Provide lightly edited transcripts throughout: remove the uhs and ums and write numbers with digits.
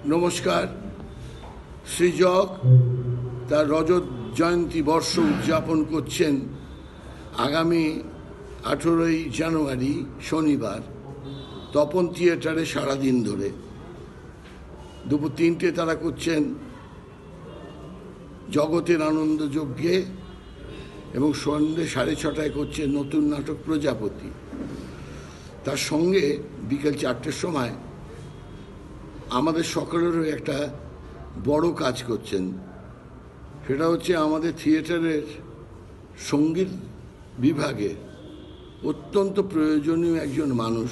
নমস্কার। সৃজক তার রজত জয়ন্তী বর্ষ উদযাপন করছেন আগামী 18ই জানুয়ারি শনিবার তপন থিয়েটারে সারাদিন ধরে। দুপুর 3টে তারা করছেন জগতের আনন্দ যজ্ঞে এবং সন্ধ্যে 6:30টায় করছেন নতুন নাটক প্রজাপতি। তার সঙ্গে বিকেল 4টের সময় আমাদের সকলেরও একটা বড় কাজ করছেন, সেটা হচ্ছে আমাদের থিয়েটারের সঙ্গীত বিভাগে অত্যন্ত প্রয়োজনীয় একজন মানুষ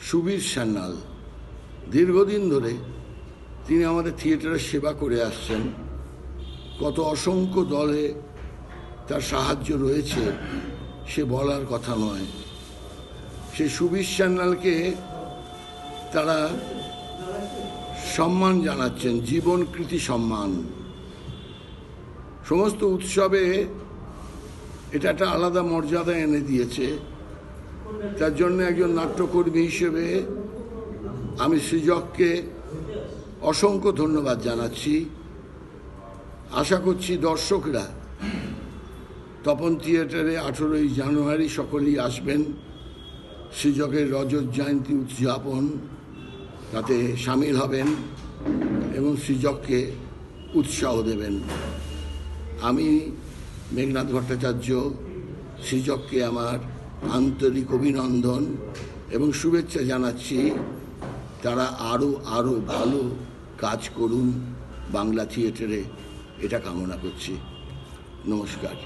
সুবীর সান্যাল। দীর্ঘদিন ধরে তিনি আমাদের থিয়েটারের সেবা করে আসছেন। কত অসংখ্য দলে তার সাহায্য রয়েছে সে বলার কথা নয়। সেই সুবীর সান্যালকে তারা সম্মান জানাচ্ছেন, জীবন কৃতি সম্মান। সমস্ত উৎসবে এটা একটা আলাদা মর্যাদা এনে দিয়েছে। তার জন্য একজন নাট্যকর্মী হিসেবে আমি সৃজককে অসংখ্য ধন্যবাদ জানাচ্ছি। আশা করছি দর্শকরা তপন থিয়েটারে 18ই জানুয়ারি সকলেই আসবেন। সৃজকের রজত জয়ন্তী উদযাপন তাতে সামিল হবেন এবং সৃজককে উৎসাহ দেবেন। আমি মেঘনাথ ভট্টাচার্য সৃজককে আমার আন্তরিক অভিনন্দন এবং শুভেচ্ছা জানাচ্ছি। তারা আরও ভালো কাজ করুন বাংলা থিয়েটারে, এটা কামনা করছি। নমস্কার।